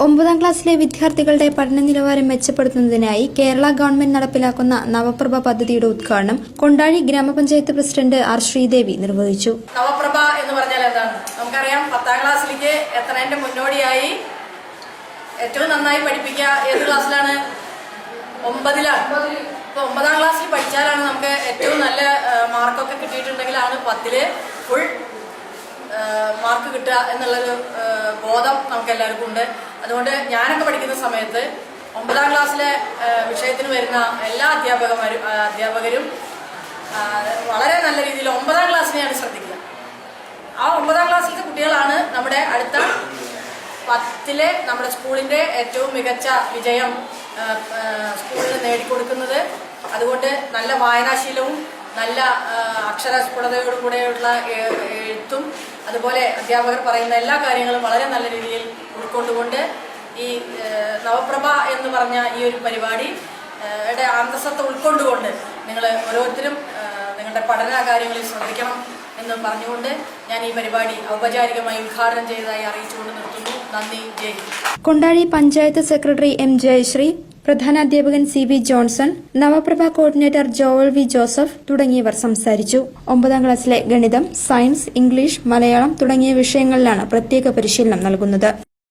9ാം ക്ലാസ്സിലെ വിദ്യാർത്ഥികളുടെ പഠന നിലവാരം മെച്ചപ്പെടുത്തുന്നതിനായി കേരള ഗവൺമെന്റ് നടപ്പിലാക്കുന്ന നവപ്രഭ പദ്ധതിയുടെ ഉദ്ഘാടനം കൊണ്ടാഴി ഗ്രാമപഞ്ചായത്ത് പ്രസിഡന്റ് ആർ ശ്രീദേവി നിർവഹിച്ചു. നവപ്രഭ എന്ന് പറഞ്ഞാൽ എന്താണ്? നമുക്കറിയാം, 10ാം ക്ലാസ്സിലേക്ക് എത്തുന്നതിന്റെ മുന്നോടിയായി ഏറ്റവും നന്നായി പഠിപ്പിക്കുക ഏത് ക്ലാസ്സിലാണ്? 9ലാണ്. ഇപ്പോൾ 9ാം ക്ലാസ്സിൽ പഠിച്ചാലാണ് നമുക്ക് ഏറ്റവും നല്ല മാർക്കൊക്കെ കിട്ടിയിട്ടുണ്ടെങ്കിലാണ് 10ല് ഫുൾ മാർക്ക് കിട്ടുക എന്നുള്ളൊരു ബോധം നമുക്ക് എല്ലാവർക്കും ഉണ്ട്. അതുകൊണ്ട് ഞാനൊക്കെ പഠിക്കുന്ന സമയത്ത് 9ാം ക്ലാസ്സിലെ വിഷയത്തിന് വരുന്ന എല്ലാ അധ്യാപകരും വളരെ നല്ല രീതിയിൽ 9ാം ക്ലാസ്സിനെയാണ് ശ്രദ്ധിക്കുക. ആ 9ാം ക്ലാസ്സിലത്തെ കുട്ടികളാണ് നമ്മുടെ അടുത്ത 10ലെ നമ്മുടെ സ്കൂളിന്റെ ഏറ്റവും മികച്ച വിജയം സ്കൂളിന് നേടിക്കൊടുക്കുന്നത്. അതുകൊണ്ട് നല്ല വായനാശീലവും നല്ല അക്ഷരസ്ഫുടതയോടും കൂടെയുള്ള എഴുത്തും അതുപോലെ അധ്യാപകർ പറയുന്ന എല്ലാ കാര്യങ്ങളും വളരെ നല്ല രീതിയിൽ ഉൾക്കൊണ്ടുകൊണ്ട് ഈ നവപ്രഭ എന്ന് പറഞ്ഞ ഈ ഒരു പരിപാടിയുടെ അന്തസ്സത്ത ഉൾക്കൊണ്ടുകൊണ്ട് നിങ്ങൾ ഓരോരുത്തരും നിങ്ങളുടെ പഠന കാര്യങ്ങളിൽ ശ്രദ്ധിക്കണം എന്ന് പറഞ്ഞുകൊണ്ട് ഞാൻ ഈ പരിപാടി ഔപചാരികമായി ഉദ്ഘാടനം ചെയ്തതായി അറിയിച്ചുകൊണ്ട് നിർത്തുന്നു. നന്ദി. ജയ് ഹിന്ദ്. കൊണ്ടാഴി പഞ്ചായത്ത് സെക്രട്ടറി എം ജയശ്രീ, പ്രധാനാധ്യാപകൻ C V Johnson, Navaprabha coordinator Joel V Joseph തുടങ്ങിയവർ സംസാരിച്ചു. 9ാം ക്ലാസ്സിലെ ഗണിതം, സയൻസ്, ഇംഗ്ലീഷ്, മലയാളം തുടങ്ങിയ വിഷയങ്ങളിലാണ് പ്രത്യേക പരിശീലനം നൽകുന്നത്.